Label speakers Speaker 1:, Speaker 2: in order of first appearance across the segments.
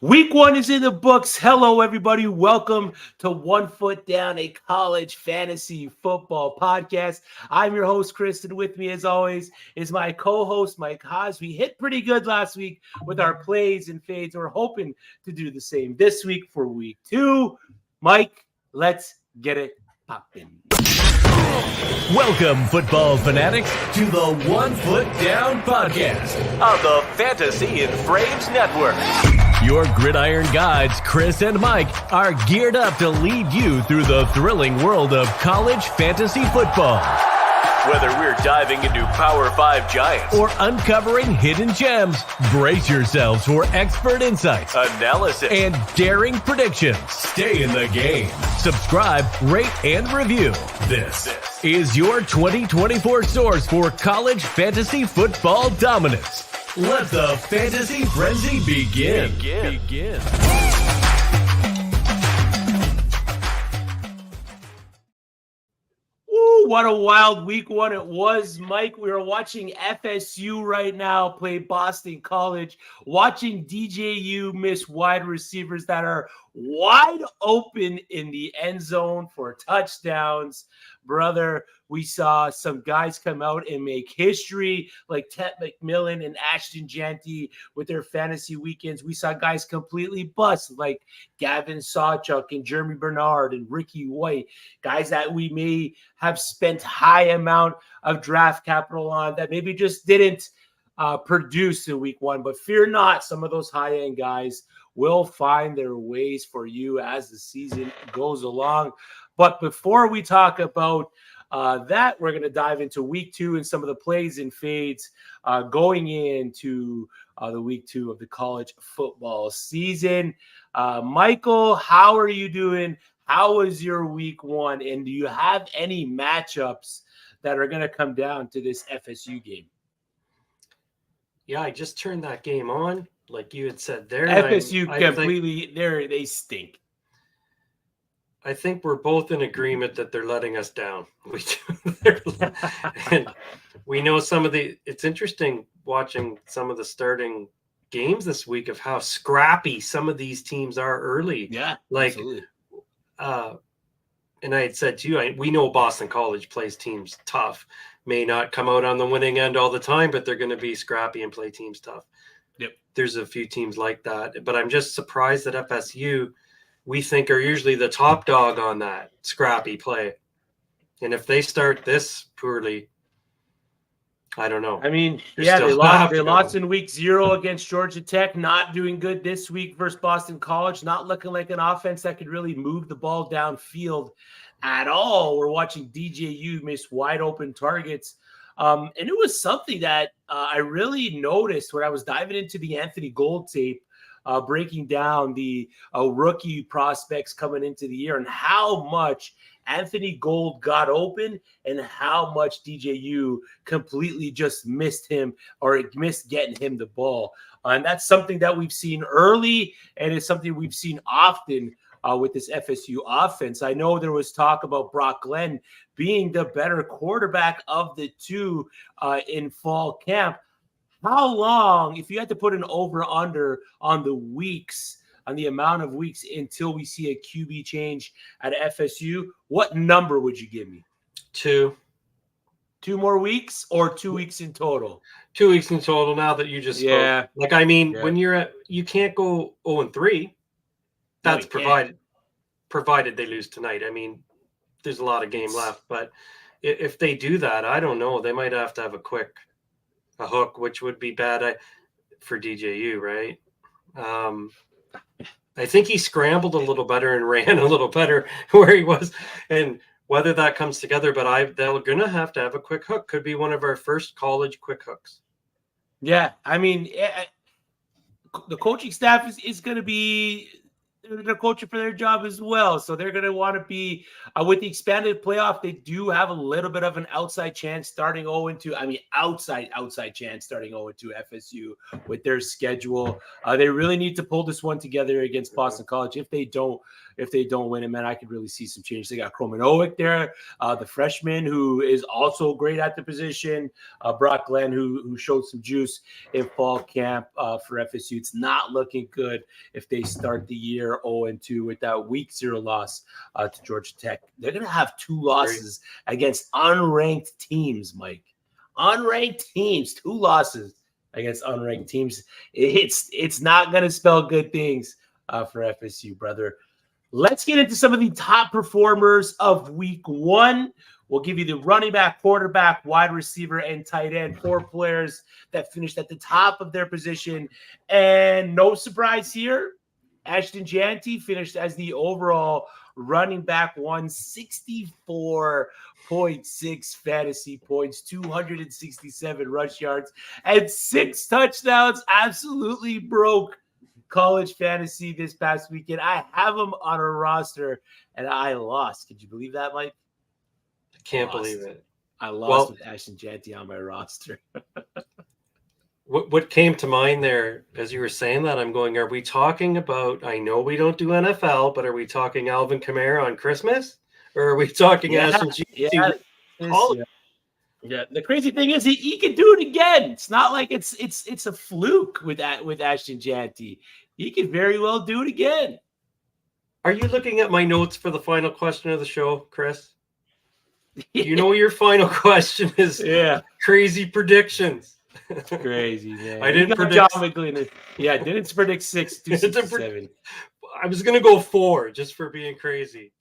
Speaker 1: Week one is in the books. Hello, everybody. Welcome to One Foot Down, a college fantasy football podcast. I'm your host, Chris, and with me, as always, is my co-host, Mike Haas. We hit pretty good last week with our plays and fades. We're hoping to do the same this week for week two. Mike, let's get it popping.
Speaker 2: Welcome, football fanatics, to the One Foot Down podcast of the Fantasy and Frames Network. Your gridiron guides, Chris and Mike, are geared up to lead you through the thrilling world of college fantasy football. Whether we're diving into Power 5 giants or uncovering hidden gems, brace yourselves for expert insights, analysis, and daring predictions. Stay in the game. Subscribe, rate, and review. This is your 2024 source for college fantasy football dominance. Let the fantasy frenzy begin.
Speaker 1: Woo, what a wild week one it was, Mike. We are watching FSU right now play Boston College, watching DJU miss wide receivers that are wide open in the end zone for touchdowns. Brother, we saw some guys come out and make history like Ted McMillan and Ashton Jeanty with their fantasy weekends. We saw guys completely bust like Gavin Sawchuk and Jeremy Bernard and Ricky White, guys that we may have spent high amount of draft capital on that maybe just didn't produce in week one. But fear not, some of those high-end guys will find their ways for you as the season goes along. But before we talk about that, we're going to dive into week two and some of the plays and fades going into the week two of the college football season. Michael, how are you doing? How was your week one? And do you have any matchups that are going to come down to this FSU game?
Speaker 3: Yeah, I just turned that game on, like you had said there.
Speaker 1: FSU they stink.
Speaker 3: I think we're both in agreement that they're letting us down. And we know it's interesting watching some of the starting games this week of how scrappy some of these teams are early.
Speaker 1: Yeah,
Speaker 3: like,
Speaker 1: absolutely.
Speaker 3: And I had said to you, we know Boston College plays teams tough, may not come out on the winning end all the time, but they're going to be scrappy and play teams tough.
Speaker 1: Yep. There's
Speaker 3: a few teams like that, but I'm just surprised that FSU, we think, are usually the top dog on that scrappy play. And if they start this poorly, I don't know.
Speaker 1: I mean, they lost in week 0 against Georgia Tech, not doing good this week versus Boston College, not looking like an offense that could really move the ball downfield at all. We're watching DJU miss wide open targets. And it was something that I really noticed when I was diving into the Anthony Gold tape, breaking down the rookie prospects coming into the year and how much Anthony Gold got open and how much DJU completely just missed him or missed getting him the ball. And that's something that we've seen early, and it's something we've seen often with this FSU offense. I know there was talk about Brock Glenn being the better quarterback of the two in fall camp. How long, if you had to put an over-under on the weeks, on the amount of weeks until we see a QB change at FSU, what number would you give me?
Speaker 3: 2.
Speaker 1: 2 more weeks or 2 weeks in total?
Speaker 3: 2 weeks in total now that you just spoke. Like, I mean, when you can't go 0-3. That's provided they lose tonight. I mean, there's a lot of game left, but if they do that, I don't know. They might have to have a hook, which would be bad for DJU, right? I think he scrambled a little better and ran a little better where he was, and whether that comes together, but they're going to have a quick hook. Could be one of our first college quick hooks.
Speaker 1: Yeah, I mean, the coaching staff is going to be they're coaching for their job as well. So they're going to want to be with the expanded playoff. They do have a little bit of an outside chance starting 0-2. I mean, outside chance starting 0-2 FSU with their schedule. They really need to pull this one together against Boston College. If they don't win it, man, I could really see some change. They got Kromanowic there, the freshman who is also great at the position. Brock Glenn, who showed some juice in fall camp for FSU. It's not looking good if they start the year 0-2 with that week 0 loss to Georgia Tech. They're going to have 2 losses against unranked teams, Mike. Unranked teams, 2 losses against unranked teams. It's not going to spell good things for FSU, brother. Let's get into some of the top performers of week 1. We'll give you the running back, quarterback, wide receiver, and tight end. 4 players that finished at the top of their position. And no surprise here, Ashton Jeanty finished as the overall running back, 164.6 fantasy points, 267 rush yards, and 6 touchdowns. Absolutely broke college fantasy this past weekend. I have him on a roster, and I lost. Could you believe that, Mike?
Speaker 3: Can't believe it.
Speaker 1: I lost with Ashton Jeanty on my roster.
Speaker 3: What came to mind there as you were saying that, I'm going, are we talking about, I know we don't do NFL, but are we talking Alvin Kamara on Christmas? Or are we talking Ashton Jeanty?
Speaker 1: Yeah. The crazy thing is he can do it again. It's not like it's a fluke with Ashton Jeanty. He could very well do it again.
Speaker 3: Are you looking at my notes for the final question of the show, Chris? You know your final question is crazy predictions.
Speaker 1: Crazy, man.
Speaker 3: I didn't predict
Speaker 1: John McGlynn. Yeah, didn't predict 6, 267.
Speaker 3: I was gonna go 4 just for being crazy.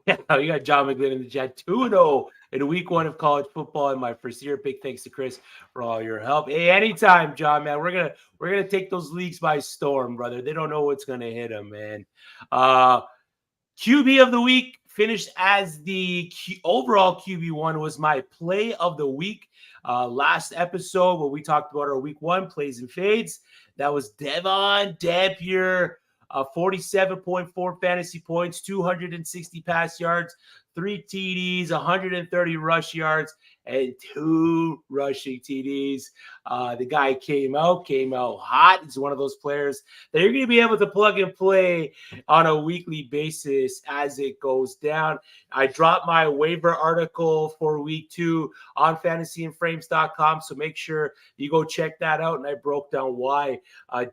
Speaker 1: Yeah, you got John McGlynn in the chat. 2-0 in week 1 of college football in my first year. Big thanks to Chris for all your help. Hey, anytime, John, man. We're gonna take those leagues by storm, brother. They don't know what's gonna hit them, man. QB of the week finished as the overall QB1 was my play of the week. Last episode where we talked about our week 1 plays and fades, that was Devon Dampier, 47.4 fantasy points, 260 pass yards, 3 TDs, 130 rush yards, and 2 rushing TDs. The guy came out hot. He's one of those players that you're going to be able to plug and play on a weekly basis as it goes down. I dropped my waiver article for week 2 on fantasyandframes.com, so make sure you go check that out. And I broke down why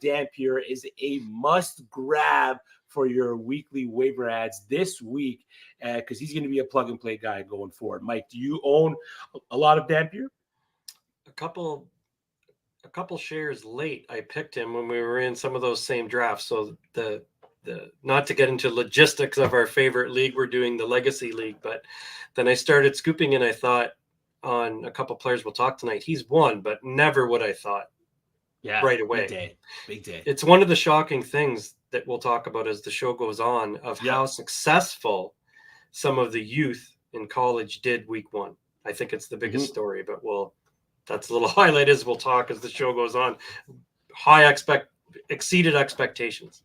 Speaker 1: Dampier is a must grab for your weekly waiver ads this week, because he's going to be a plug and play guy going forward. Mike, do you own a lot of Dampier?
Speaker 3: A couple shares late. I picked him when we were in some of those same drafts. So the not to get into logistics of our favorite league, we're doing the Legacy League, but then I started scooping and I thought on a couple players we'll talk tonight. He's one, but never what I thought.
Speaker 1: Yeah,
Speaker 3: right away.
Speaker 1: Big day.
Speaker 3: It's one of the shocking things that we'll talk about as the show goes on of how successful some of the youth in college did week 1. I think it's the biggest story, but that's a little highlight as we'll talk as the show goes on. Exceeded expectations.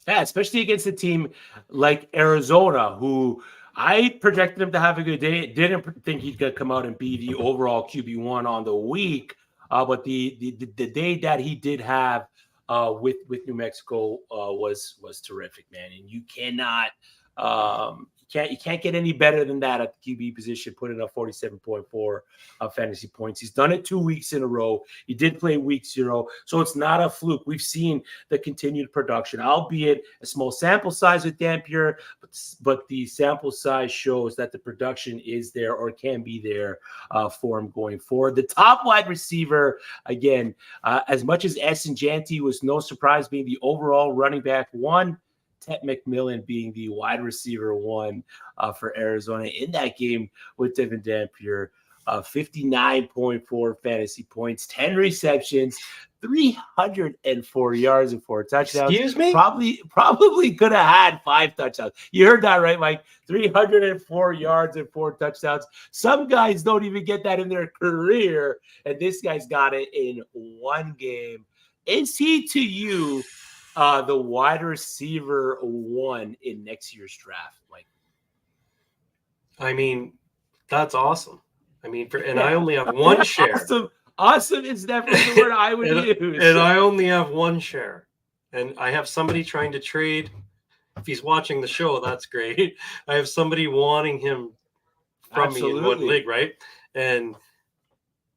Speaker 1: Yeah, especially against a team like Arizona, who I projected him to have a good day. Didn't think he'd come out and be the overall QB1 on the week. But the day that he did have with New Mexico was terrific, man. And you cannot you can't get any better than that at the QB position, putting up 47.4 fantasy points. He's done it 2 weeks in a row. He did play week 0, so it's not a fluke. We've seen the continued production, albeit a small sample size with Dampier, but the sample size shows that the production is there or can be there for him going forward. The top wide receiver, again, as much as Ashton Jeanty was no surprise being the overall running back 1, Ted McMillan being the wide receiver 1 for Arizona in that game with Devon Dampier. 59.4 fantasy points, 10 receptions, 304 yards and 4 touchdowns.
Speaker 3: Excuse me?
Speaker 1: Probably could have had 5 touchdowns. You heard that right, Mike? 304 yards and 4 touchdowns. Some guys don't even get that in their career, and this guy's got it in 1 game. Is he to you the wide receiver 1 in next year's draft. Like,
Speaker 3: I mean, that's awesome. I mean, I only have one share.
Speaker 1: Awesome is definitely the word I would use.
Speaker 3: And I only have one share. And I have somebody trying to trade. If he's watching the show, that's great. I have somebody wanting him from me in one league, right? And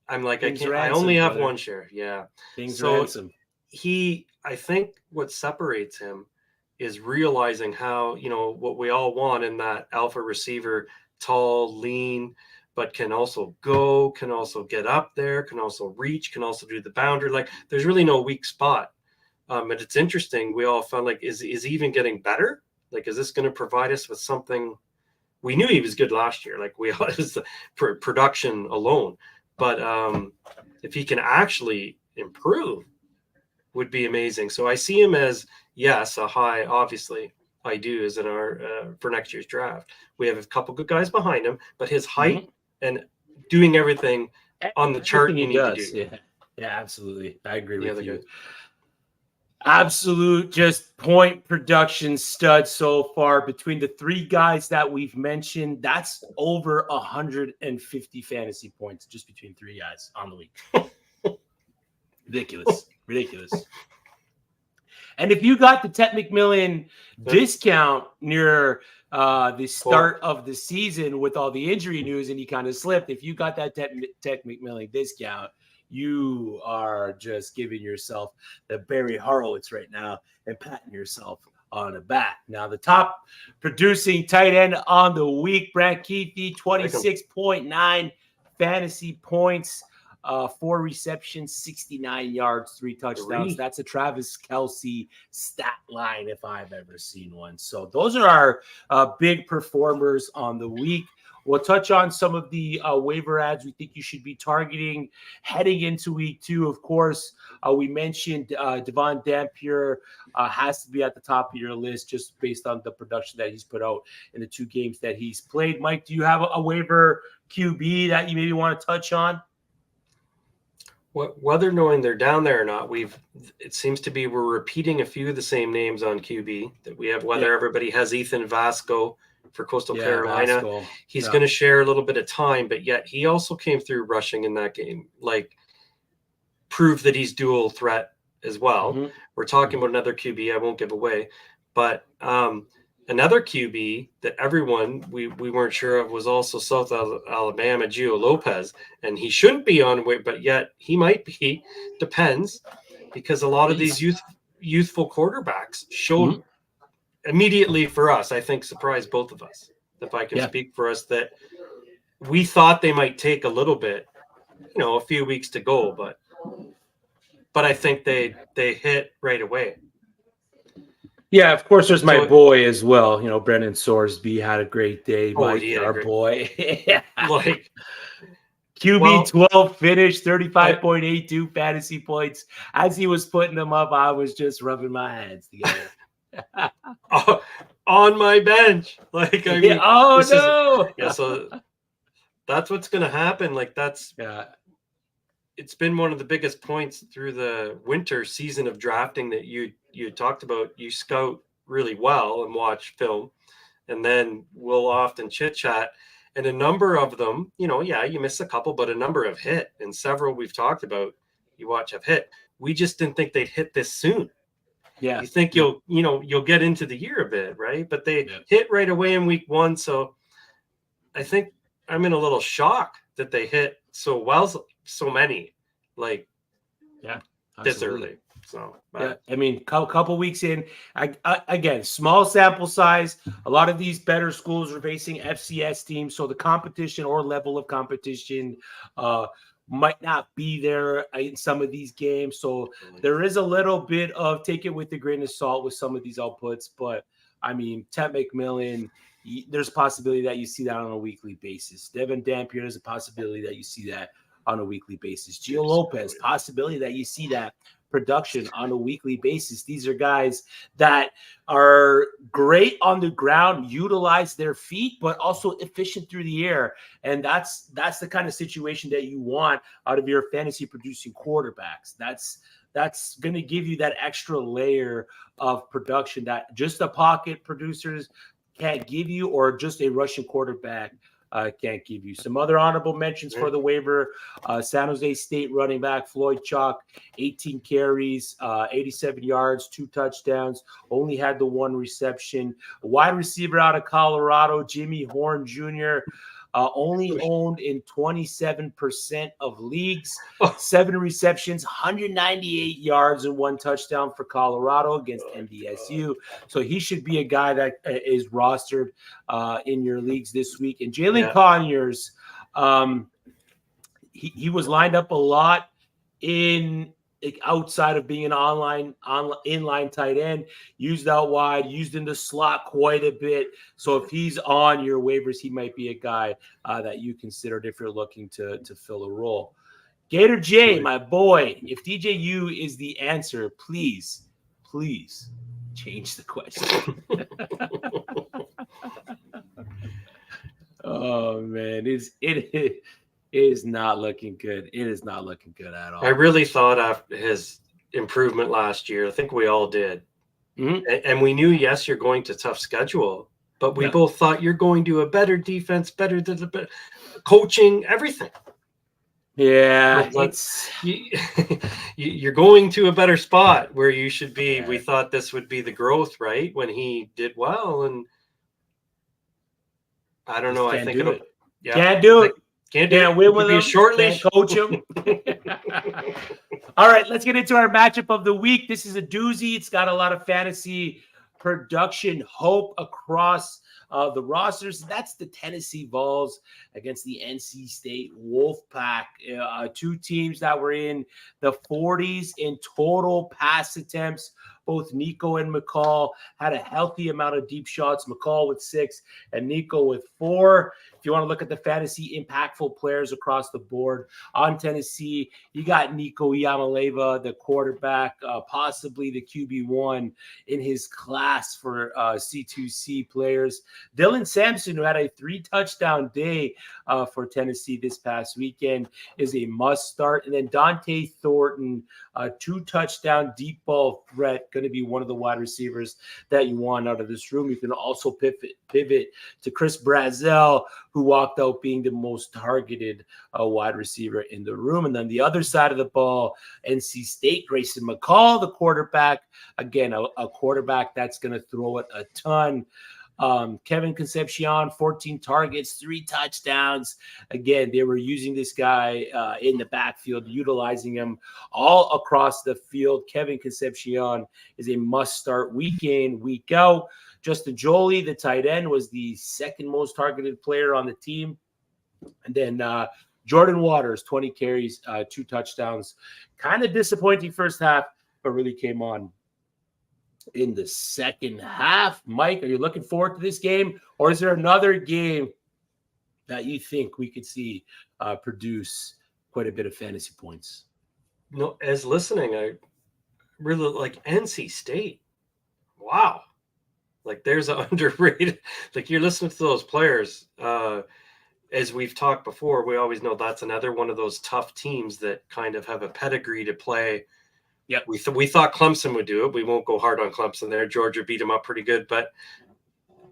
Speaker 3: I'm like, I only have one share. Yeah.
Speaker 1: Ransom.
Speaker 3: I think what separates him is realizing how, what we all want in that alpha receiver, tall, lean, but can also get up there, can also reach, can also do the boundary. Like, there's really no weak spot. And it's interesting. We all found, like, is he even getting better? Like, is this going to provide us with something? We knew he was good last year. Like, we was production alone, but if he can actually improve, would be amazing. So I see him as, yes, a high. Obviously, I do, as in our for next year's draft. We have a couple good guys behind him, but his height and doing everything on the chart you need to do.
Speaker 1: Yeah, absolutely. I agree with you. Absolute just point production stud so far. Between the 3 guys that we've mentioned, that's over 150 fantasy points just between 3 guys on the week. Ridiculous. And if you got the Ted McMillan discount near the start of the season with all the injury news and he kind of slipped, if you got that Ted McMillan discount, you are just giving yourself the Barry Horowitz right now and patting yourself on the back. Now, the top producing tight end on the week, Brant Kuithe, 26.9 fantasy points, 4 receptions, 69 yards, 3 touchdowns. That's a Travis Kelce stat line if I've ever seen one. So those are our big performers on the week. We'll touch on some of the waiver ads we think you should be targeting heading into week 2. Of course, we mentioned Devon Dampier has to be at the top of your list just based on the production that he's put out in the 2 games that he's played. Mike, do you have a waiver QB that you maybe want to touch on?
Speaker 3: Whether knowing they're down there or not, it seems to be we're repeating a few of the same names on QB that we have. Whether everybody has Ethan Vasco for Coastal Carolina, Vasco. He's going to share a little bit of time, but yet he also came through rushing in that game, like prove that he's dual threat as well. We're talking about another QB I won't give away, but another QB that everyone we weren't sure of was also South Alabama, Gio Lopez, and he shouldn't be on weight, but yet he might be. Depends, because a lot of these youthful quarterbacks showed immediately for us, I think, surprised both of us. If I can speak for us, that we thought they might take a little bit, a few weeks to go, but I think they hit right away.
Speaker 1: Yeah, of course, there's my boy as well. Brendan Sorsby had a great day. Our boy.
Speaker 3: Like
Speaker 1: QB 12 finished, 35.82 fantasy points. As he was putting them up, I was just rubbing my hands together.
Speaker 3: On my bench. Like, I mean, so that's what's going to happen. Like, it's been one of the biggest points through the winter season of drafting that you talked about. You scout really well and watch film, and then we'll often chit chat. And a number of them, you miss a couple, but a number have hit, and several we've talked about you watch have hit. We just didn't think they'd hit this soon. Yeah. You think you'll get into the year a bit, right? But they hit right away in week 1. So I think I'm in a little shock that they hit so well, so many, like, this early. So,
Speaker 1: I mean, couple weeks in, again, small sample size. A lot of these better schools are facing FCS teams, so the competition or level of competition might not be there in some of these games. So there is a little bit of take it with a grain of salt with some of these outputs. But I mean, Ted McMillan, there's a possibility that you see that on a weekly basis. Devon Dampier, there's a possibility that you see that on a weekly basis. Gio Lopez, possibility that you see that production on a weekly basis. These are guys that are great on the ground, utilize their feet, but also efficient through the air. And that's the kind of situation that you want out of your fantasy producing quarterbacks. That's that's going to give you that extra layer of production that just the pocket producers can't give you, or just a Russian quarterback can't give you. Some other honorable mentions for the waiver: San Jose State running back Floyd Chalk, 18 carries, 87 yards, 2 touchdowns, only had the 1 reception. A wide receiver out of Colorado, Jimmy Horn Jr., only owned in 27% of leagues, 7 receptions, 198 yards, and 1 touchdown for Colorado against NDSU. So he should be a guy that is rostered in your leagues this week. And Jalen Conyers, he was lined up a lot outside of being an inline tight end, used out wide, used in the slot quite a bit. So if he's on your waivers, he might be a guy that you considered if you're looking to fill a role. Gator J, my boy, if DJU is the answer, please change the question. Oh man, it is not looking good. It is not looking good at all.
Speaker 3: I really thought after his improvement last year, I think we all did. Mm-hmm. And we knew, yes, you're going to tough schedule, but we both thought you're going to a better defense, better than the coaching, everything.
Speaker 1: Yeah.
Speaker 3: You're going to a better spot where you should be. Yeah. We thought this would be the growth, right? When he did well. And I don't know. I think
Speaker 1: it. Yeah. Can't do it.
Speaker 3: Can't win with him.
Speaker 1: Short leash. Coach him. All right, let's get into our matchup of the week. This is a doozy. It's got a lot of fantasy production hope across the rosters. That's the Tennessee Vols against the NC State Wolfpack. 2 teams that were in the 40s in total pass attempts. Both Nico and McCall had a healthy amount of deep shots. McCall with 6 and Nico with 4. If you want to look at the fantasy impactful players across the board on Tennessee, you got Nico Yamaleva, the quarterback, possibly the QB1 in his class for C2C players. Dylan Sampson, who had a 3-touchdown day for Tennessee this past weekend, is a must start. And then Dante Thornton, a 2-touchdown deep ball threat, going to be one of the wide receivers that you want out of this room. You can also pivot to Chris Brazzell, who walked out being the most targeted wide receiver in the room. And then the other side of the ball, NC State, Grayson McCall, the quarterback. Again, a quarterback that's going to throw it a ton. Kevin Concepcion, 14 targets, 3 touchdowns. Again, they were using this guy in the backfield, utilizing him all across the field. Kevin Concepcion is a must-start week in, week out. Justin Jolie, the tight end, was the 2nd most targeted player on the team. And then Jordan Waters, 20 carries, 2 touchdowns. Kind of disappointing first half, but really came on in the second half. Mike, are you looking forward to this game, or is there another game that you think we could see produce quite a bit of fantasy points?
Speaker 3: No, as listening, I really like NC State. Wow. Like there's an underrated, like you're listening to those players. As we've talked before, we always know that's another one of those tough teams that kind of have a pedigree to play. Yeah, we thought Clemson would do it. We won't go hard on Clemson there. Georgia beat them up pretty good, but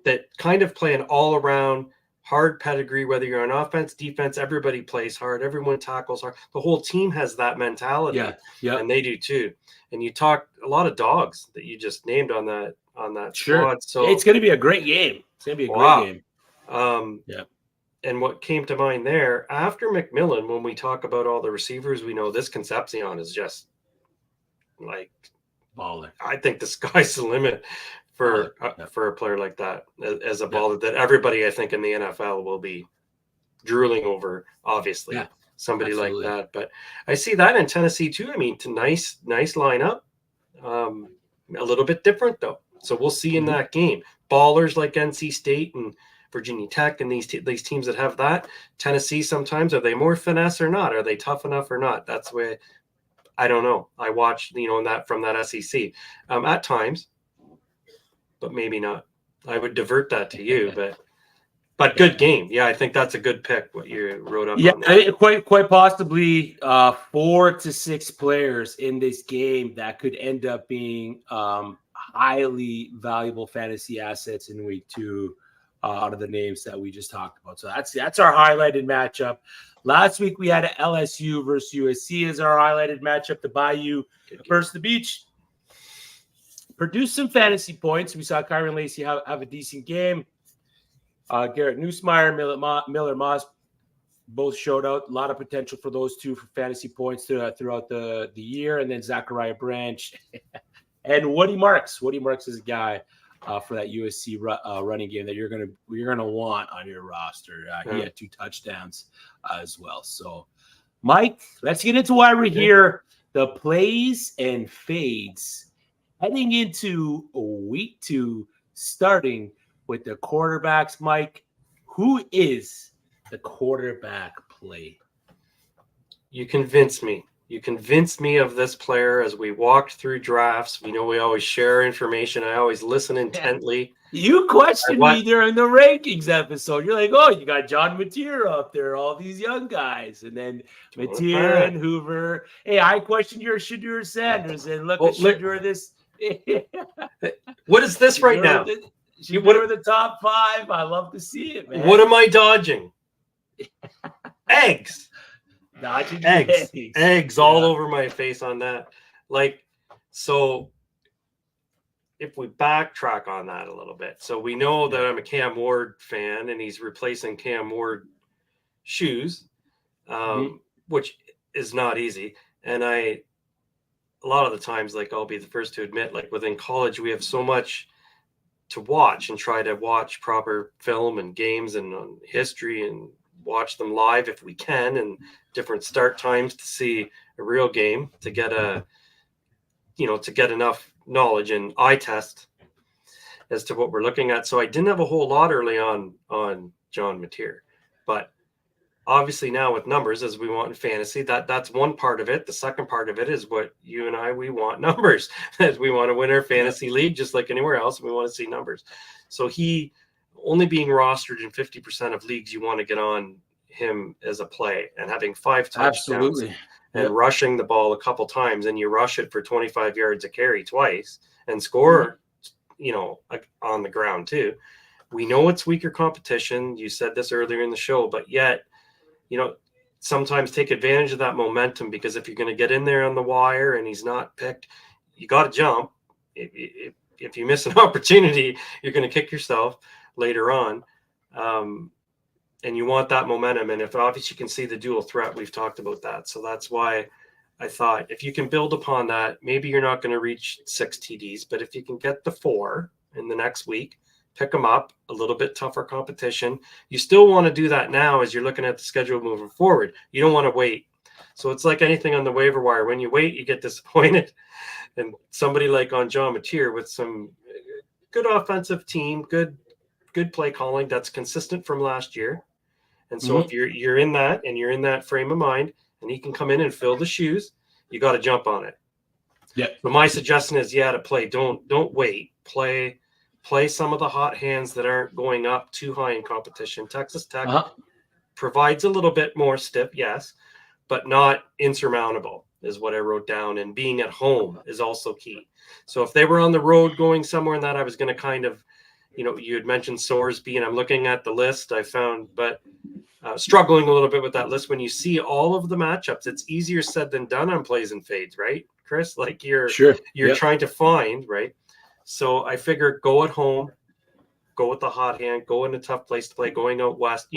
Speaker 3: that kind of play an all-around hard pedigree, whether you're on offense, defense, everybody plays hard. Everyone tackles hard. The whole team has that mentality. Yeah. And they do too. And you talk a lot of dogs that you just named on that squad. So
Speaker 1: it's going to be a great game. It's going to be a great game.
Speaker 3: Yeah. And what came to mind there after McMillan, when we talk about all the receivers, we know this Concepcion is just like
Speaker 1: baller.
Speaker 3: I think the sky's the limit for a player like that as a baller that everybody I think in the NFL will be drooling over. Obviously, somebody absolutely like that. But I see that in Tennessee too. I mean, nice lineup. A little bit different though. So we'll see in that game. Ballers like NC State and Virginia Tech and these teams that have that. Tennessee sometimes, are they more finesse or not? Are they tough enough or not? That's where I don't know. I watched, that from that SEC at times, but maybe not. I would divert that to you, but But good game. Yeah, I think that's a good pick, what you wrote up.
Speaker 1: Yeah,
Speaker 3: on that.
Speaker 1: quite possibly 4 to 6 players in this game that could end up being highly valuable fantasy assets in week 2 out of the names that we just talked about. So that's our highlighted matchup. Last week we had LSU versus USC as our highlighted matchup. The Bayou versus the Beach produced some fantasy points. We saw Kyron Lacey have a decent game. Garrett Nussmeier, Miller Moss both showed out. A lot of potential for those two for fantasy points throughout the year. And then Zachariah Branch and Woody Marks. Woody Marks is a guy for that USC running game that you're gonna want on your roster. He had 2 touchdowns as well. So, Mike, let's get into why we're here. The plays and fades heading into week 2, starting with the quarterbacks. Mike, who is the quarterback play?
Speaker 3: You convinced me. You convinced me of this player as we walked through drafts. We know we always share information. I always listen intently.
Speaker 1: You questioned me during the rankings episode. You're like, oh, you got John Mateer up there, all these young guys. And then Mateer and Hoover. Hey, I questioned your Shedeur Sanders. And look at Shedeur this.
Speaker 3: What is this right now?
Speaker 1: What are the top 5? I love to see it, man.
Speaker 3: What am I dodging? Eggs.
Speaker 1: Dodging
Speaker 3: eggs all over my face on that. Like, so if we backtrack on that a little bit, so we know that I'm a Cam Ward fan and he's replacing Cam Ward shoes, which is not easy. And a lot of the times, like, I'll be the first to admit, like, within college, we have so much to watch and try to watch proper film and games and history and watch them live if we can, and different start times to see a real game, to get to get enough knowledge and eye test as to what we're looking at. So I didn't have a whole lot early on John Mateer, but obviously now with numbers, as we want in fantasy, that's one part of it. The second part of it is what you and I, we want numbers. As we want to win our fantasy league, just like anywhere else, we want to see numbers. So he only being rostered in 50% of leagues, you want to get on him as a play, and having 5 touchdowns and rushing the ball a couple times, and you rush it for 25 yards a carry twice and score, on the ground too. We know it's weaker competition. You said this earlier in the show, but yet, sometimes take advantage of that momentum, because if you're going to get in there on the wire and he's not picked, you got to jump. If you miss an opportunity, you're going to kick yourself later on. And you want that momentum. And if obviously you can see the dual threat, we've talked about that. So that's why I thought if you can build upon that, maybe you're not going to reach 6 TDs, but if you can get the 4 in the next week, pick them up, a little bit tougher competition. You still want to do that now as you're looking at the schedule moving forward. You don't want to wait. So it's like anything on the waiver wire. When you wait, you get disappointed. And somebody like on John Mateer with some good offensive team, good play calling that's consistent from last year. And so if you're in that and you're in that frame of mind and he can come in and fill the shoes, you got to jump on it.
Speaker 1: Yeah.
Speaker 3: But my suggestion is, to play. Don't wait. Play some of the hot hands that aren't going up too high in competition. Texas Tech provides a little bit more stiff, yes, but not insurmountable is what I wrote down. And being at home is also key. So if they were on the road going somewhere in that, I was going to kind of, you had mentioned Sorsby, and I'm looking at the list I found, but struggling a little bit with that list. When you see all of the matchups, it's easier said than done on plays and fades, right, Chris? Like you're trying to find, right? So I figured go at home, go with the hot hand, go in a tough place to play, going out west,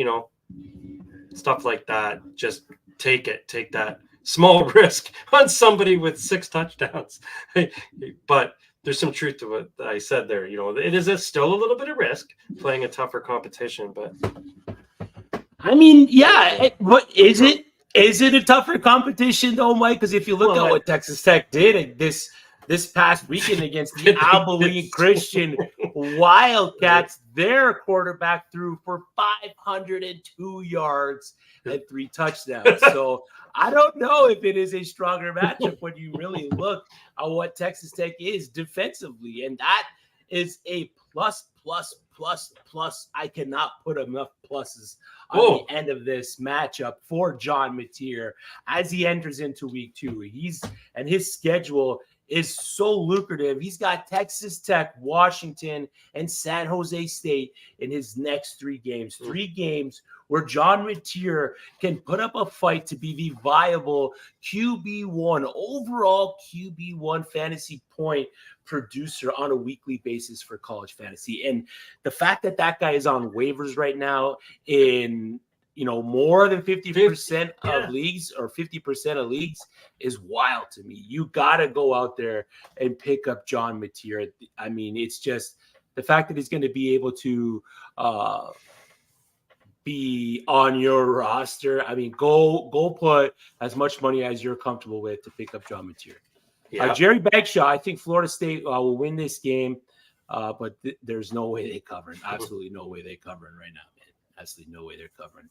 Speaker 3: stuff like that. Just take that small risk on somebody with 6 touchdowns. But there's some truth to what I said there. It is still a little bit of risk playing a tougher competition, but
Speaker 1: I mean, but is it a tougher competition though, Mike? Because if you look at what Texas Tech did this past weekend against the Abilene Christian Wildcats, their quarterback threw for 502 yards and 3 touchdowns. So I don't know if it is a stronger matchup when you really look at what Texas Tech is defensively. And that is a plus. I cannot put enough pluses on the end of this matchup for John Mateer as he enters into week 2. His schedule is so lucrative. He's got Texas Tech, Washington, and San Jose State in his next 3 games. 3 games where John Mateer can put up a fight to be the viable QB1, overall QB1 fantasy point producer on a weekly basis for college fantasy. And the fact that guy is on waivers right now in more than 50% of leagues or 50% of leagues is wild to me. You got to go out there and pick up John Mateer. I mean, it's just the fact that he's going to be able to be on your roster. I mean, go put as much money as you're comfortable with to pick up John Mateer. Yeah. Jerry Bagshaw, I think Florida State will win this game, but there's no way they cover. Absolutely no way they covering right now, man. Absolutely no way they're covering.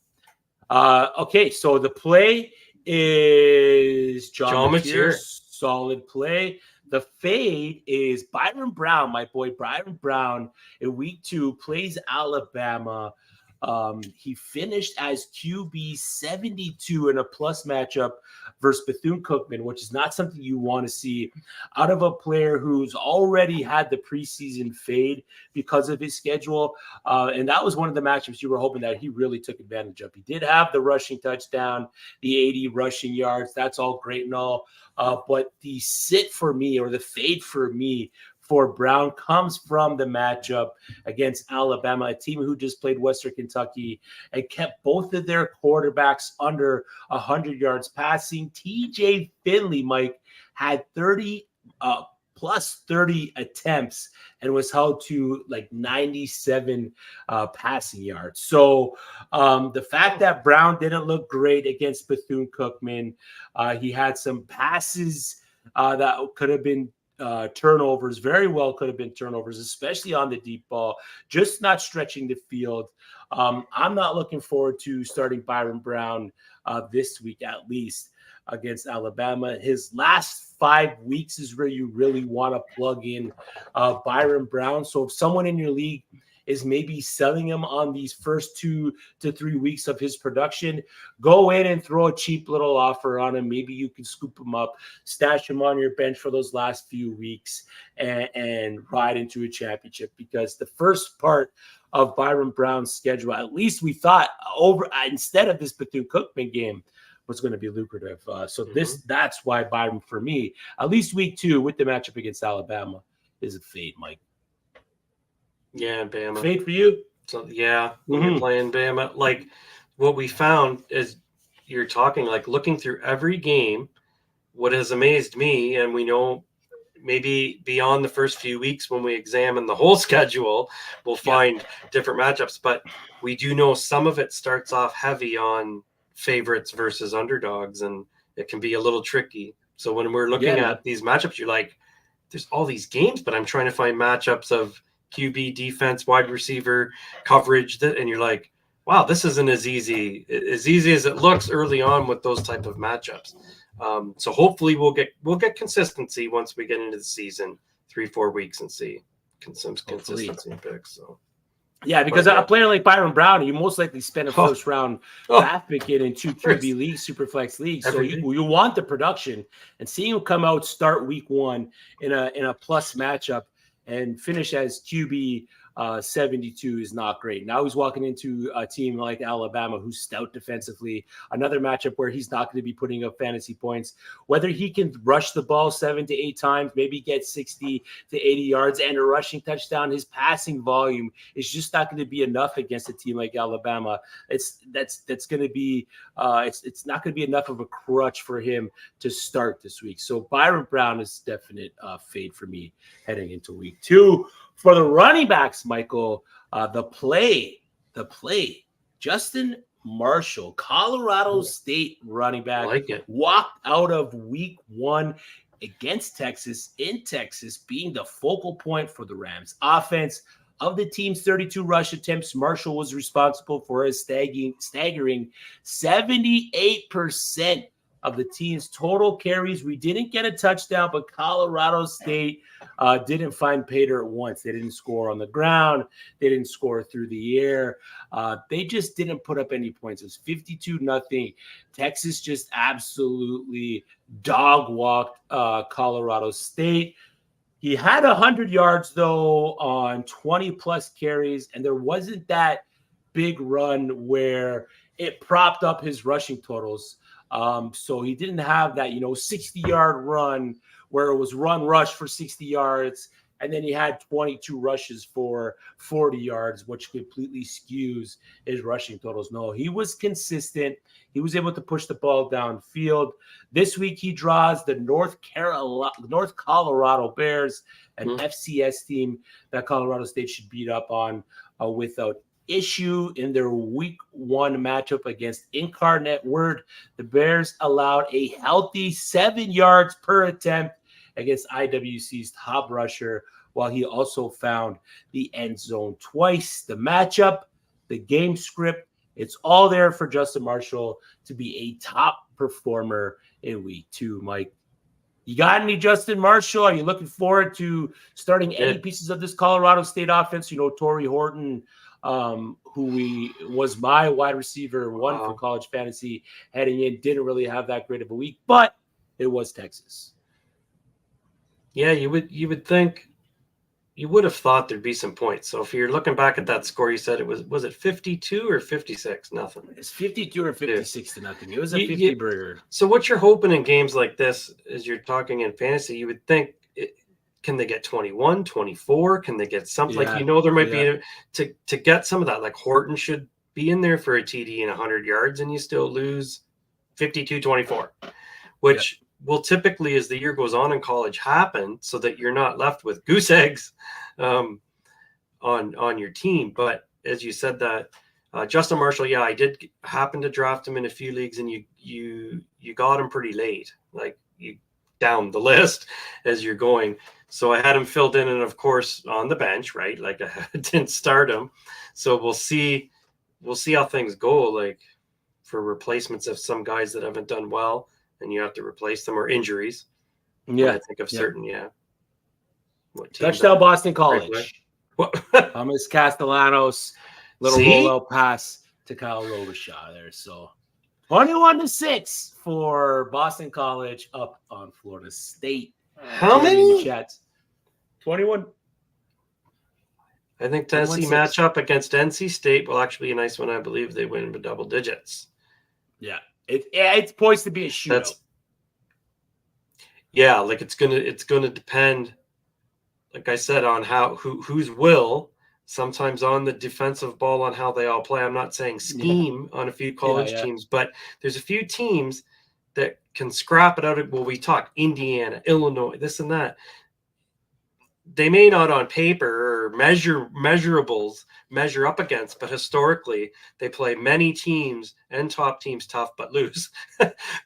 Speaker 1: Okay, so the play is John Mateer. Solid play. The fade is Byron Brown, my boy Byron Brown. In week 2, plays Alabama. He finished as QB 72 in a plus matchup versus Bethune-Cookman, which is not something you want to see out of a player who's already had the preseason fade because of his schedule. And that was one of the matchups you were hoping that he really took advantage of. He did have the rushing touchdown, the 80 rushing yards. That's all great and all. But the sit for me, or the fade for me, for Brown comes from the matchup against Alabama, a team who just played Western Kentucky and kept both of their quarterbacks under 100 yards passing. TJ Finley, Mike, had 30 plus 30 attempts and was held to like 97 passing yards. So the fact that Brown didn't look great against Bethune-Cookman, he had some passes that could have been turnovers, very well could have been turnovers, especially on the deep ball, just not stretching the field. I'm not looking forward to starting Byron Brown this week, at least against Alabama. His last 5 weeks is where you really want to plug in Byron Brown. So if someone in your league is maybe selling him on these first 2 to 3 weeks of his production, go in and throw a cheap little offer on him. Maybe you can scoop him up, stash him on your bench for those last few weeks and ride into a championship, because the first part of Byron Brown's schedule, at least we thought instead of this Bethune-Cookman game, was going to be lucrative. That's why Byron, for me, at least week 2 with the matchup against Alabama, is a fade, Mike.
Speaker 3: Yeah, Bama.
Speaker 1: Fade for you?
Speaker 3: So yeah, when you're playing Bama, like what we found is you're talking, like looking through every game, what has amazed me, and we know maybe beyond the first few weeks when we examine the whole schedule, we'll find different matchups, but we do know some of it starts off heavy on favorites versus underdogs, and it can be a little tricky. So when we're looking at these matchups, you're like, there's all these games, but I'm trying to find matchups of QB, defense, wide receiver, coverage, and you're like, wow, this isn't as easy as it looks early on with those type of matchups. So hopefully we'll get consistency once we get into the season, 3-4 weeks, and see some consistency in picks. So
Speaker 1: yeah, because a player like Byron Brown, you most likely spend a first round draft pick in 2 QB leagues, Superflex leagues. So you want the production, and seeing him come out, start week 1 in a plus matchup and finish as QB 72 is not great. Now he's walking into a team like Alabama, who's stout defensively, another matchup where he's not going to be putting up fantasy points. Whether he can rush the ball 7 to 8 times, maybe get 60 to 80 yards and a rushing touchdown, his passing volume is just not going to be enough against a team like Alabama. That's going to be it's not going to be enough of a crutch for him to start this week. So Byron Brown is definite fade for me heading into week 2. For the running backs, Michael, the play, Justin Marshall, Colorado State running back, walked out of week 1 against Texas, in Texas, being the focal point for the Rams offense. Of the team's 32 rush attempts, Marshall was responsible for a staggering 78% of the team's total carries. We didn't get a touchdown, but Colorado State didn't find pay dirt once. They didn't score on the ground. They didn't score through the air. They just didn't put up any points. It was 52-0. Texas just absolutely dog-walked Colorado State. He had 100 yards, though, on 20-plus carries, and there wasn't that big run where it propped up his rushing totals. So he didn't have that, 60-yard run where it was run rush for 60 yards, and then he had 22 rushes for 40 yards, which completely skews his rushing totals. No, he was consistent. He was able to push the ball downfield. This week he draws the North Colorado Bears, an FCS team that Colorado State should beat up on without issue in their week 1 matchup against Incarnate Word. The Bears allowed a healthy 7 yards per attempt against IWC's top rusher, while he also found the end zone twice. The matchup, the game script, it's all there for Justin Marshall to be a top performer in week 2. Mike, you got any Justin Marshall? Are you looking forward to starting any pieces of this Colorado State offense? Torrey Horton, who was my wide receiver 1 for college fantasy heading in, didn't really have that great of a week, but it was Texas.
Speaker 3: Yeah, you would think, you would have thought there'd be some points. So if you're looking back at that score, you said it was it 52 or 56? Nothing.
Speaker 1: It's 52 or 56 to nothing. It was a 50 burger.
Speaker 3: So what you're hoping in games like this, as you're talking in fantasy, you would think, can they get 21, 24? Can they get something? There might be to get some of that. Like Horton should be in there for a TD and 100 yards, and you still lose 52-24, which will typically, as the year goes on in college, happen so that you're not left with goose eggs on your team. But as you said that, Justin Marshall, I did happen to draft him in a few leagues, and you got him pretty late, like you down the list as you're going. So I had him filled in, and of course on the bench, right? Like I didn't start him. So we'll see how things go, like for replacements of some guys that haven't done well and you have to replace them, or injuries. I think of certain,
Speaker 1: Touchdown Boston College. Thomas Castellanos, little rollout pass to Kyle Robichaud there. So 21-6 for Boston College up on Florida State.
Speaker 3: How many?
Speaker 1: 21.
Speaker 3: I think Tennessee matchup against NC State will actually be a nice one. I believe they win by double digits.
Speaker 1: Yeah. It's poised to be a shootout.
Speaker 3: It's gonna depend, like I said, on whose will. Sometimes on the defensive ball, on how they all play. I'm not saying scheme on a few college teams, but there's a few teams that can scrap it out. We talk Indiana, Illinois, this and that. They may not on paper or measurables measure up against, but historically they play many teams and top teams tough, but lose.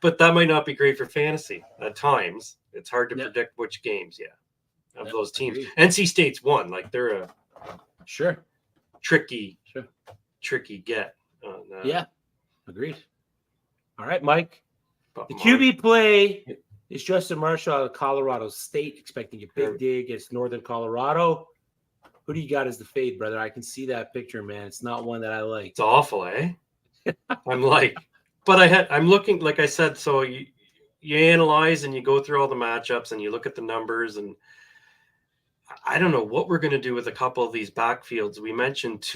Speaker 3: But that might not be great for fantasy at times. It's hard to predict which games, of those teams. Agreed. NC State's one, like they're a tricky get.
Speaker 1: Agreed. All right, Mike. The QB play is Justin Marshall out of Colorado State, expecting a big day against Northern Colorado. Who do you got as the fade, brother? I can see that picture, man. It's not one that I like.
Speaker 3: It's awful, eh? I'm looking, like I said, so you analyze and you go through all the matchups and you look at the numbers, and I don't know what we're going to do with a couple of these backfields. We mentioned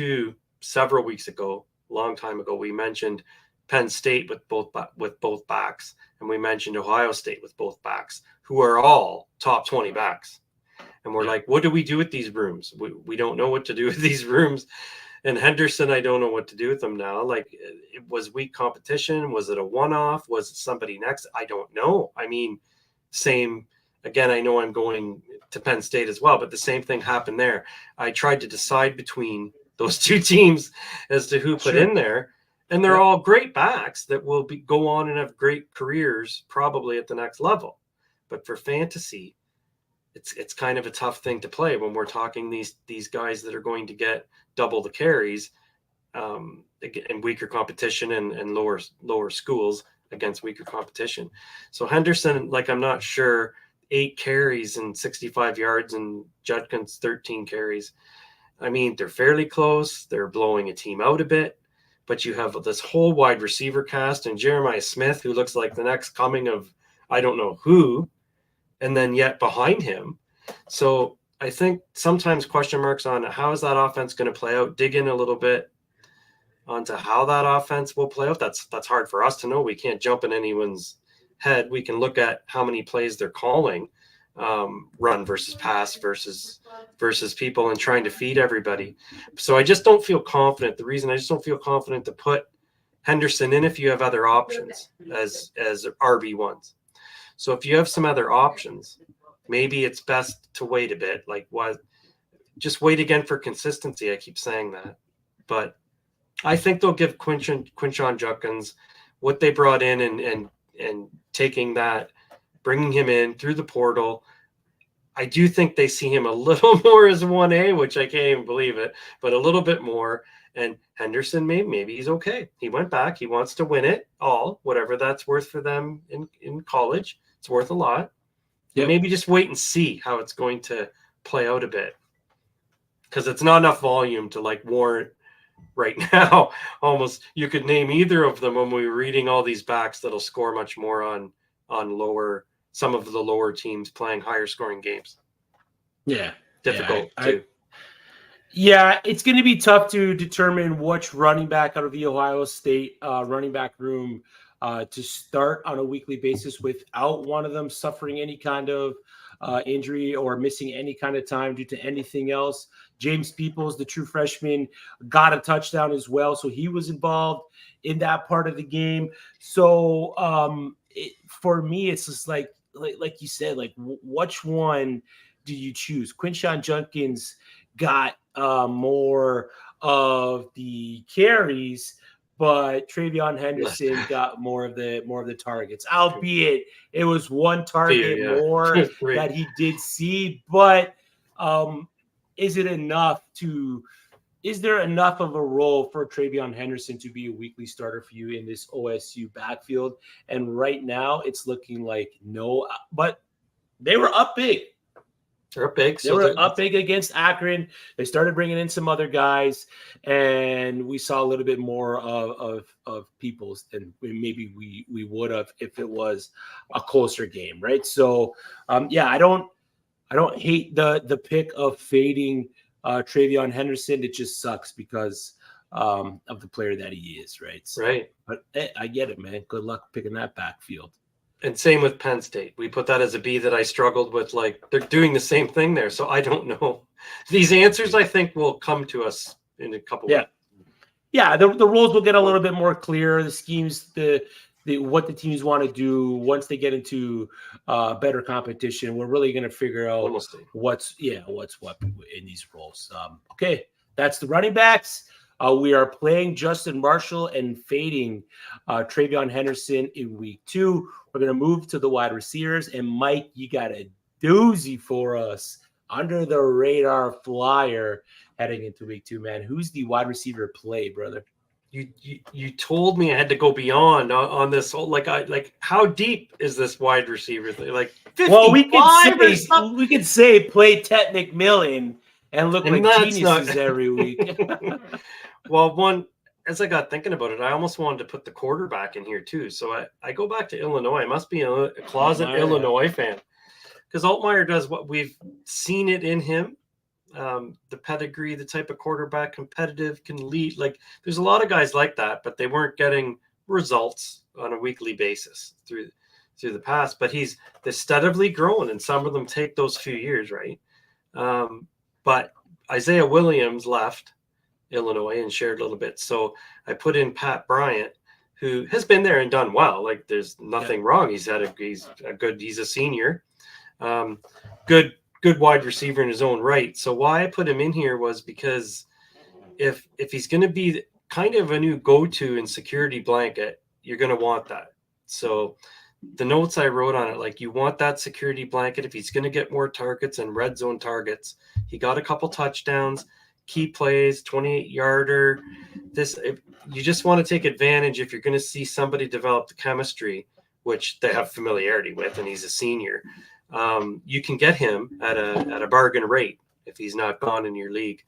Speaker 3: several weeks ago, a long time ago, we mentioned Penn State with both backs, and we mentioned Ohio State with both backs, who are all top 20 backs. And we're like, what do we do with these rooms? We don't know what to do with these rooms. And Henderson, I don't know what to do with them now. Like, it was weak competition. Was it a one-off? Was it somebody next? I don't know. I mean, same. Again, I know I'm going to Penn State as well, but the same thing happened there. I tried to decide between those two teams as to who put in there. And they're all great backs that will go on and have great careers probably at the next level. But for fantasy, it's kind of a tough thing to play when we're talking these guys that are going to get double the carries in weaker competition and lower schools against weaker competition. So Henderson, like, I'm not sure, 8 carries and 65 yards, and Judkins 13 carries. I mean, they're fairly close. They're blowing a team out a bit, but you have this whole wide receiver cast and Jeremiah Smith, who looks like the next coming of I don't know who, and then yet behind him. So I think sometimes question marks on how is that offense going to play out. Dig in a little bit onto how that offense will play out. That's hard for us to know. We can't jump in anyone's head. We can look at how many plays they're calling, run versus pass versus people, and trying to feed everybody. So I just don't feel confident. The reason I just don't feel confident to put Henderson in if you have other options as RB1s. So if you have some other options, maybe it's best to wait a bit. Like, what? Just wait again for consistency. I keep saying that, but I think they'll give Quinshon Judkins what they brought in and taking that, bringing him in through the portal. I do think they see him a little more as 1A, which I can't even believe it, but a little bit more. And Henderson, maybe he's okay. He went back. He wants to win it all, whatever that's worth for them in college. It's worth a lot. Yep. Maybe just wait and see how it's going to play out a bit, because it's not enough volume to like warrant right now. Almost you could name either of them when we were reading all these backs that'll score much more on lower, some of the lower teams playing higher scoring games.
Speaker 1: Yeah.
Speaker 3: Difficult too.
Speaker 1: Yeah, it's going to be tough to determine which running back out of the Ohio State running back room to start on a weekly basis without one of them suffering any kind of injury or missing any kind of time due to anything else. James Peoples, the true freshman, got a touchdown as well, so he was involved in that part of the game. So for me, it's just like you said, like which one do you choose? Quinshon Judkins got more of the carries, but TreVeyon Henderson got more of the targets, albeit it was one target more that he did see. But is there enough of a role for TreVeyon Henderson to be a weekly starter for you in this OSU backfield? And right now it's looking like no, but they were up big.
Speaker 3: They're up big.
Speaker 1: They were up big against Akron. They started bringing in some other guys, and we saw a little bit more of Peoples than maybe we would have if it was a closer game, right? So, I don't hate the pick of fading TreVeyon Henderson. It just sucks because of the player that he is, right? So,
Speaker 3: right.
Speaker 1: But I get it, man. Good luck picking that backfield.
Speaker 3: And same with Penn State. We put that as a B that I struggled with. Like, they're doing the same thing there. So I don't know. These answers, I think, will come to us in a couple weeks.
Speaker 1: Yeah, the rules will get a little bit more clear. The schemes, what the teams want to do once they get into better competition. We're really going to figure out what's what in these roles. Okay, that's the running backs. We are playing Justin Marshall and fading TreVeyon Henderson in week 2. We're going to move to the wide receivers. And Mike, you got a doozy for us under the radar flyer heading into week 2, man. Who's the wide receiver play, brother?
Speaker 3: You told me I had to go beyond on this whole, like how deep is this wide receiver thing? Like 55?
Speaker 1: Well, we could say play Ted McMillan and look like geniuses every week.
Speaker 3: Well, as I got thinking about it, I almost wanted to put the quarterback in here too. So I go back to Illinois. I must be a closet Illinois fan, because Altmaier does what we've seen it in him. The pedigree, the type of quarterback, competitive, can lead. Like, there's a lot of guys like that, but they weren't getting results on a weekly basis through the past. But he's steadily growing, and some of them take those few years, right? But Isaiah Williams left Illinois and shared a little bit. So I put in Pat Bryant, who has been there and done well. Like, there's nothing wrong. He's a senior, good wide receiver in his own right. So why I put him in here was because if he's going to be kind of a new go-to and security blanket, you're going to want that. So the notes I wrote on it, like, you want that security blanket if he's going to get more targets and red zone targets. He got a couple touchdowns, key plays, 28-yarder, you just want to take advantage if you're going to see somebody develop the chemistry, which they have familiarity with, and he's a senior. You can get him at a bargain rate if he's not gone in your league.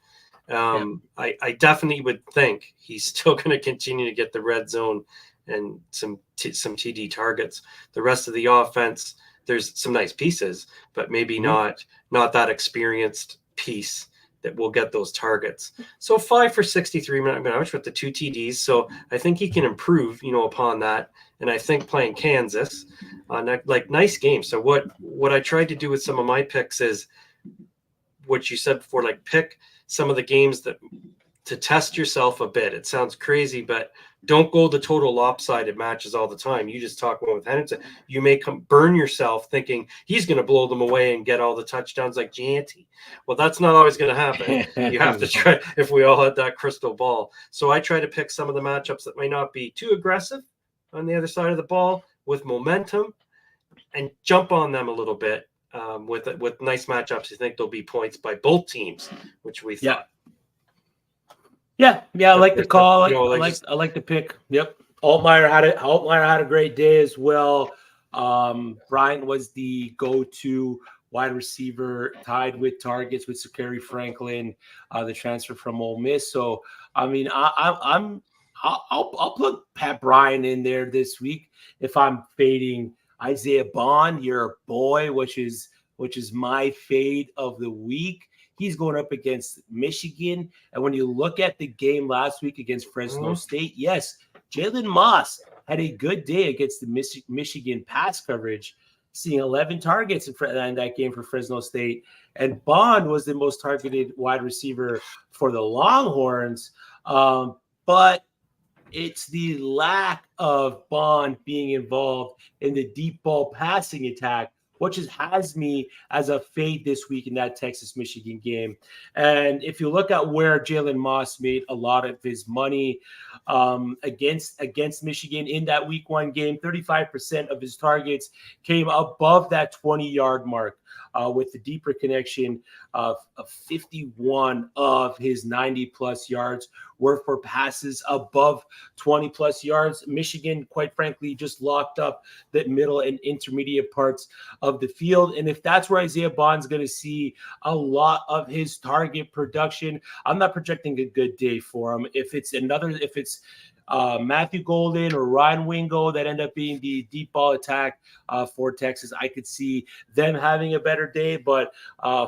Speaker 3: I definitely would think he's still going to continue to get the red zone and some TD targets. The rest of the offense, there's some nice pieces, but maybe not that experienced piece that will get those targets. So 5 for 63 minutes with the 2 TDs. So I think he can improve, upon that. And I think playing Kansas, nice game. So what I tried to do with some of my picks is what you said before, pick some of the games to test yourself a bit. It sounds crazy, but don't go the total lopsided matches all the time. You just talk with Henderson. You may burn yourself thinking he's going to blow them away and get all the touchdowns like Gianti. Well, that's not always going to happen. You have to try if we all had that crystal ball. So I try to pick some of the matchups that might not be too aggressive on the other side of the ball with momentum and jump on them a little bit with nice matchups. You think there'll be points by both teams, which we thought.
Speaker 1: Yeah, I like the call. I like the pick. Yep. Altmaier had a great day as well. Bryant was the go-to wide receiver, tied with targets with Zachary Franklin, the transfer from Ole Miss. So I mean, I'll put Pat Bryant in there this week if I'm fading Isaiah Bond, your boy, which is my fade of the week. He's going up against Michigan. And when you look at the game last week against Fresno State, yes, Jalen Moss had a good day against the Michigan pass coverage, seeing 11 targets in that game for Fresno State. And Bond was the most targeted wide receiver for the Longhorns. But it's the lack of Bond being involved in the deep ball passing attack, which has me as a fade this week in that Texas-Michigan game. And if you look at where Jalen Moss made a lot of his money against Michigan in that week 1 game, 35% of his targets came above that 20-yard mark. With the deeper connection of 51 of his 90-plus yards were for passes above 20-plus yards. Michigan, quite frankly, just locked up the middle and intermediate parts of the field. And if that's where Isaiah Bond's going to see a lot of his target production, I'm not projecting a good day for him. If it's Matthew Golden or Ryan Wingo that end up being the deep ball attack for Texas, I could see them having a better day. But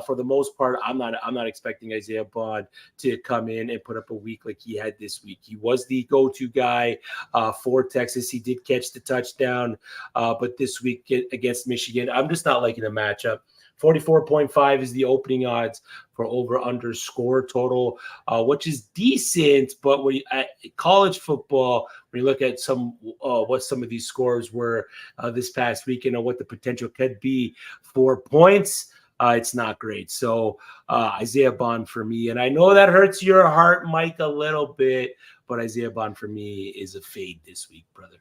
Speaker 1: for the most part, I'm not expecting Isaiah Bond to come in and put up a week like he had this week. He was the go-to guy for Texas. He did catch the touchdown, but this week against Michigan, I'm just not liking the matchup. 44.5 is the opening odds for over/under score total, which is decent. But when at college football, when you look at what some of these scores were this past weekend and what the potential could be for points, it's not great. So Isaiah Bond for me, and I know that hurts your heart, Mike, a little bit, but Isaiah Bond for me is a fade this week, brother.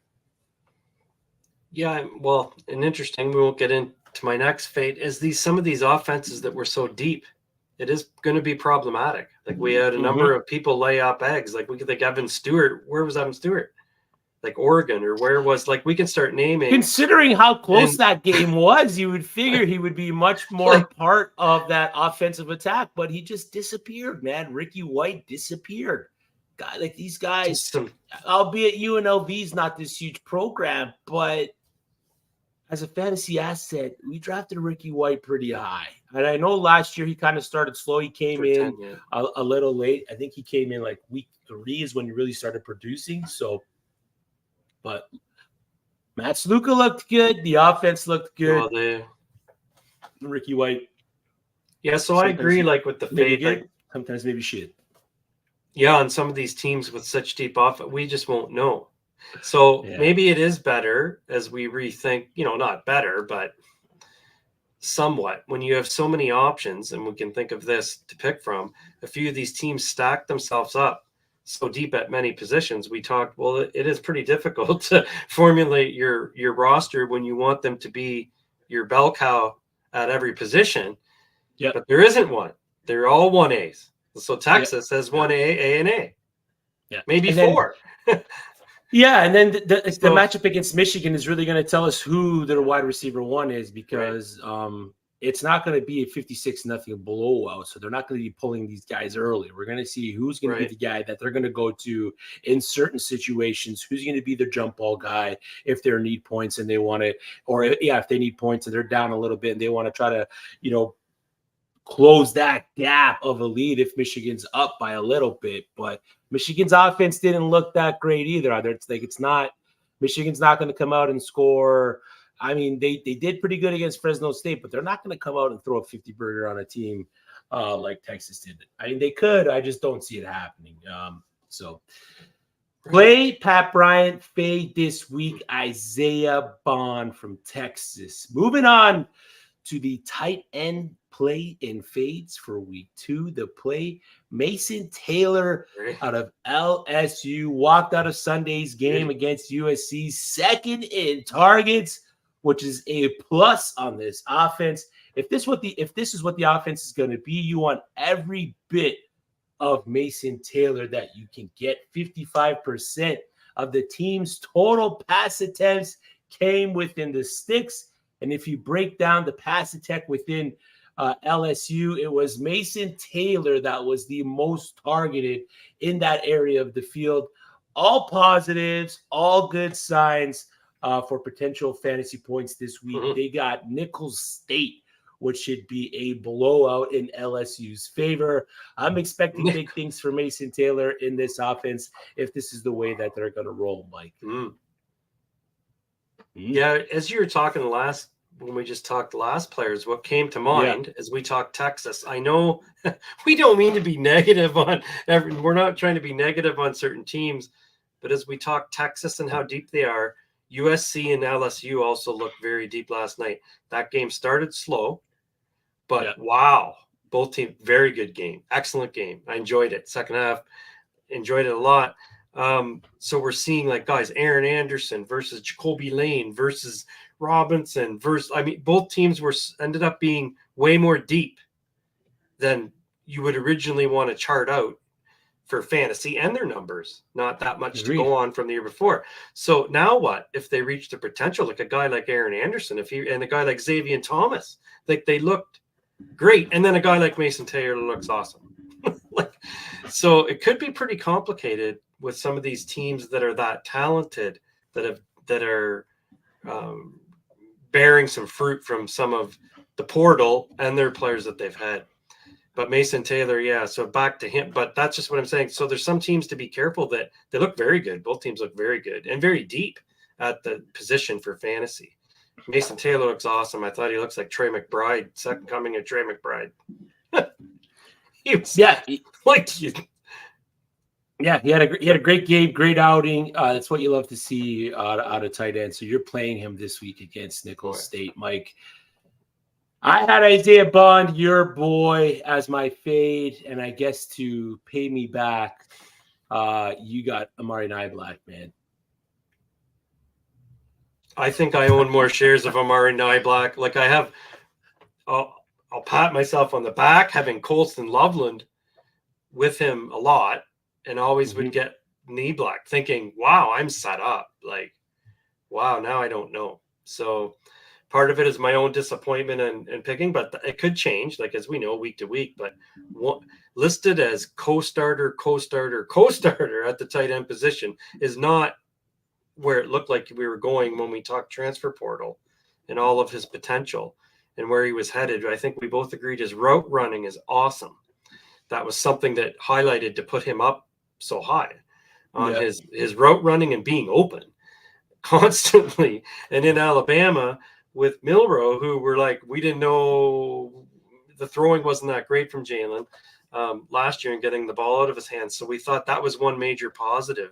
Speaker 3: Yeah, well, and interesting. We won't get into my next fade is some of these offenses that were so deep. It is going to be problematic. Like we had a number of people lay up eggs. Like we could think Evan Stewart. Where was Evan Stewart? Like Oregon, or where was we can start naming.
Speaker 1: Considering how close that game was, you would figure he would be much more part of that offensive attack, but he just disappeared, man. Ricky White disappeared. God, like these guys, albeit UNLV's not this huge program, but as a fantasy asset, we drafted Ricky White pretty high. And I know last year he kind of started slow. He came in a little late. I think he came in like week 3 is when he really started producing. So, but Matt Sluka looked good. The offense looked good. Ricky White.
Speaker 3: Yeah, so I agree with the fade.
Speaker 1: Sometimes maybe shit.
Speaker 3: Yeah, on some of these teams with such deep offense, we just won't know. So maybe it is better as we rethink, not better, but somewhat when you have so many options, and we can think of this to pick from. A few of these teams stack themselves up so deep at many positions. We talked, well, it is pretty difficult to formulate your roster when you want them to be your bell cow at every position. Yeah, but there isn't one. They're all 1As. So Texas has 1A, A, and A. maybe 4.
Speaker 1: Yeah, and then the matchup against Michigan is really going to tell us who their wide receiver 1 is, because it's not going to be a 56-0 blowout. So they're not going to be pulling these guys early. We're going to see who's going to be the guy that they're going to go to in certain situations, who's going to be the jump ball guy if they need points and they want to, or if they need points and they're down a little bit and they want to try to, close that gap of a lead if Michigan's up by a little bit. But Michigan's offense didn't look that great either. Michigan's not going to come out and score. I mean, they did pretty good against Fresno State, but they're not going to come out and throw a 50-burger on a team like Texas did. I mean, they could. I just don't see it happening. Play Pat Bryant, fade this week, Isaiah Bond from Texas. Moving on to the tight end play and fades for week 2. The play, Mason Taylor out of LSU walked out of Sunday's game against USC, 2nd in targets, which is a plus on this offense. If this is what the offense is going to be, you want every bit of Mason Taylor that you can get. 55% of the team's total pass attempts came within the sticks. And if you break down the pass attack within LSU, it was Mason Taylor that was the most targeted in that area of the field. All positives, all good signs for potential fantasy points this week. They got Nicholls State, which should be a blowout in LSU's favor. I'm expecting big things for Mason Taylor in this offense if this is the way that they're going to roll, Mike.
Speaker 3: Yeah, as you were talking when we just talked the last players, what came to mind as we talked Texas. I know we don't mean to be negative we're not trying to be negative on certain teams, but as we talk Texas and how deep they are, USC and LSU also looked very deep last night. That game started slow, but wow, both teams, very good game, excellent game. I enjoyed it. Second half, enjoyed it a lot. So we're seeing guys, Aaron Anderson versus Jacoby Lane versus Robinson both teams ended up being way more deep than you would originally want to chart out for fantasy, and their numbers, not that much to go on from the year before. So now what if they reach the potential, like a guy like Aaron Anderson, and a guy like Xavier Thomas, they looked great. And then a guy like Mason Taylor looks awesome. So it could be pretty complicated with some of these teams that are that talented, that are bearing some fruit from some of the portal and their players that they've had. But Mason Taylor, so back to him. But that's just what I'm saying. So there's some teams to be careful that they look very good. Both teams look very good and very deep at the position for fantasy. Mason Taylor looks awesome. I thought he looks like Trey McBride, second coming of Trey McBride. He was
Speaker 1: he had a great game, great outing. That's what you love to see out of tight end. So you're playing him this week against Nicholls State, Mike. I had Isaiah Bond, your boy, as my fade, and I guess to pay me back, you got Amari Niblack, man.
Speaker 3: I think I own more shares of Amari Niblack. I have, I'll pat myself on the back having Colston Loveland with him a lot, and always would get Niblack thinking, wow, I'm set up. Wow, now I don't know. So part of it is my own disappointment and picking, but it could change, as we know, week to week. But listed as co-starter at the tight end position is not where it looked like we were going when we talked transfer portal and all of his potential and where he was headed. I think we both agreed his route running is awesome. That was something that highlighted to put him up so high on his route running and being open constantly. And in Alabama with Milroe, who were we didn't know, the throwing wasn't that great from Jalen last year and getting the ball out of his hands. So we thought that was one major positive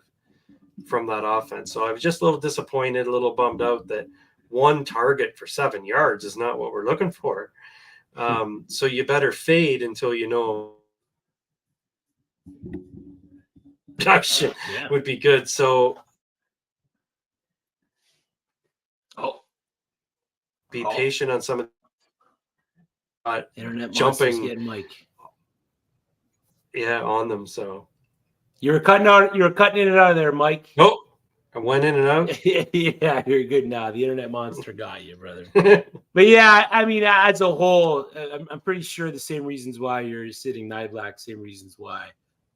Speaker 3: from that offense. So I was just a little disappointed, a little bummed out that one target for 7 yards is not what we're looking for. So you better fade until you know production would be good. So be patient on some of
Speaker 1: internet
Speaker 3: jumping
Speaker 1: getting Mike.
Speaker 3: On them. So
Speaker 1: You're cutting in and out of there, Mike.
Speaker 3: Oh, I went in and out.
Speaker 1: Yeah, you're good now. The internet monster got you, brother. But yeah, I mean, as a whole, I'm pretty sure the same reasons why you're sitting Niblack, same reasons why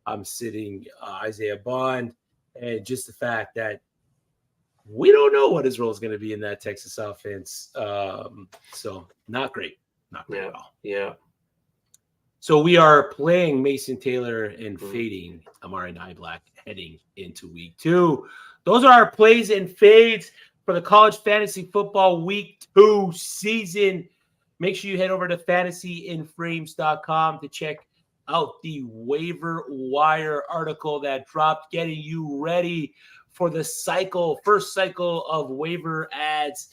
Speaker 1: I'm sitting Isaiah Bond, and just the fact that we don't know what his role is going to be in that Texas offense. So not great. Not great at all.
Speaker 3: Yeah.
Speaker 1: So we are playing Mason Taylor and fading Amari Niblack heading into week 2. Those are our plays and fades for the college fantasy football week 2 season. Make sure you head over to fantasyinframes.com to check out the waiver wire article that dropped, getting you ready for the first cycle of waiver ads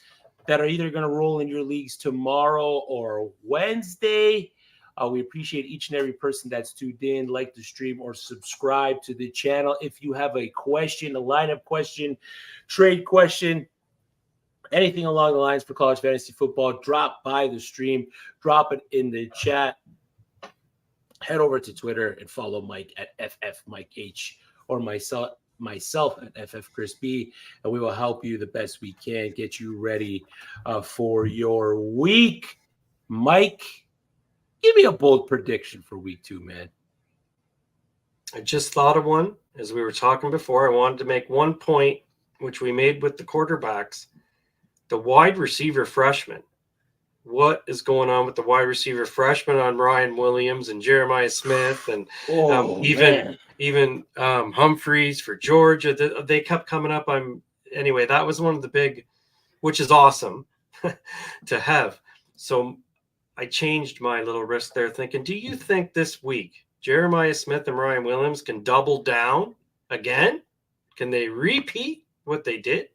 Speaker 1: that are either going to roll in your leagues tomorrow or Wednesday. We appreciate each and every person that's tuned in, like the stream, or subscribe to the channel. If you have a question, a lineup question, trade question, anything along the lines for college fantasy football, drop by the stream, drop it in the chat. Head over to Twitter and follow Mike at FFMikeH or myself at FFChrisB, and we will help you the best we can, get you ready for your week. Mike, give me a bold prediction for week 2, man.
Speaker 3: I just thought of one as we were talking before. I wanted to make one point, which we made with the quarterbacks. The wide receiver freshman. What is going on with the wide receiver freshman on Ryan Williams and Jeremiah Smith and even Humphreys for Georgia? They kept coming up. Anyway, that was one of the big, which is awesome to have. So I changed my little risk there thinking, do you think this week Jeremiah Smith and Ryan Williams can double down again? Can they repeat what they did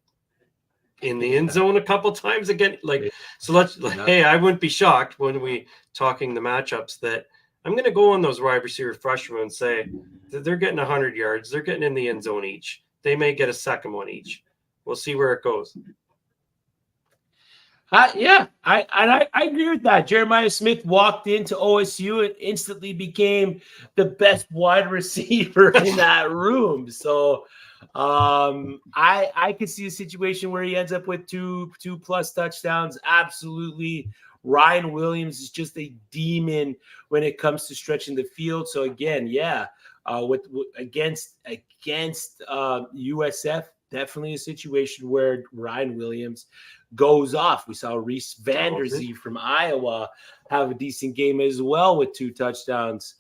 Speaker 3: in the end zone a couple times again? Hey, I wouldn't be shocked when we talking the matchups that I'm going to go on those wide receiver freshmen and say that they're getting 100 yards. They're getting in the end zone each. They may get a second one each. We'll see where it goes.
Speaker 1: I agree with that. Jeremiah Smith walked into OSU and instantly became the best wide receiver in that room. So I could see a situation where he ends up with two plus touchdowns. Absolutely. Ryan Williams is just a demon when it comes to stretching the field. So again, against USF, definitely a situation where Ryan Williams goes off. We saw Reese Vanderzee from Iowa have a decent game as well with 2 touchdowns.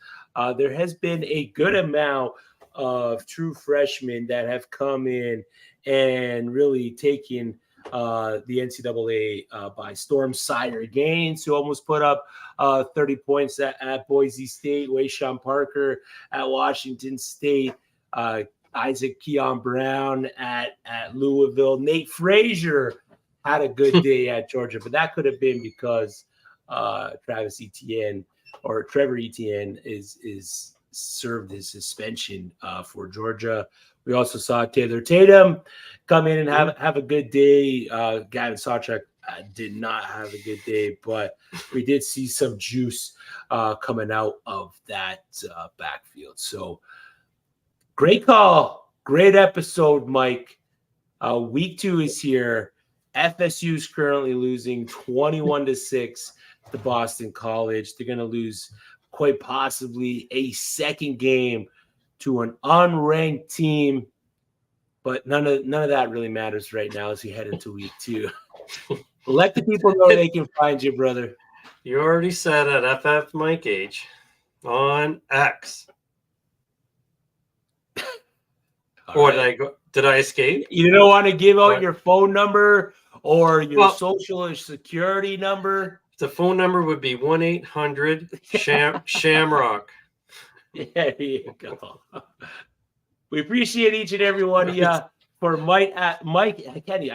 Speaker 1: There has been a good amount of true freshmen that have come in and really taken the NCAA by storm. Cider Gaines, who almost put up 30 points at Boise State. Wayshawn Parker at Washington State. Isaac Keon Brown at Louisville. Nate Frazier had a good day at Georgia, but that could have been because Trevor Etienne is served his suspension for Georgia. We also saw Taylor Tatum come in and have a good day. Gavin Sawchuk did not have a good day, but we did see some juice coming out of that backfield. So great call. Great episode, Mike. Week 2 is here. FSU is currently losing 21-6 to Boston College. They're going to lose quite possibly a second game to an unranked team, but none of that really matters right now as we head into week 2. Let the people know they can find you, brother.
Speaker 3: You already said at FF Mike H on X. Or did I escape?
Speaker 1: You don't want to give out your phone number or your social security number?
Speaker 3: The phone number would be 1-800-SHAMROCK.
Speaker 1: There you go. We appreciate each and every one of you. For Mike, I can't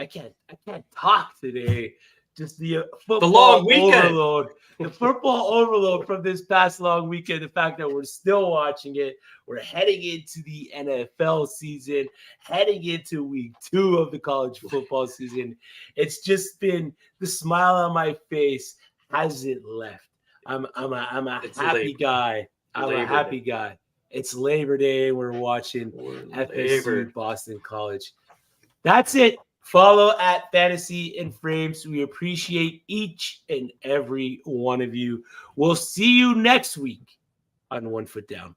Speaker 1: talk today. Just the football overload. The football overload from this past long weekend. The fact that we're still watching it. We're heading into the NFL season, heading into week 2 of the college football season. It's just been the smile on my face hasn't left. I'm a happy guy. I'm a happy guy. It's Labor Day. We're watching FSU Boston College. That's it. Follow at Fantasy in Frames. We appreciate each and every one of you. We'll see you next week on One Foot Down.